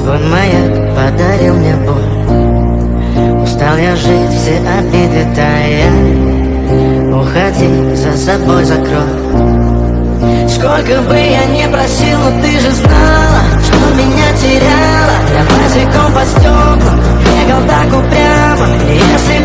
Твой маяк подарил мне боль. Устал я жить, все обиды тая. Уходи, за собой закрой. Сколько бы я ни просил, но ты же знала, что меня теряла. Я босиком по стеклам бегал так упрямо. И если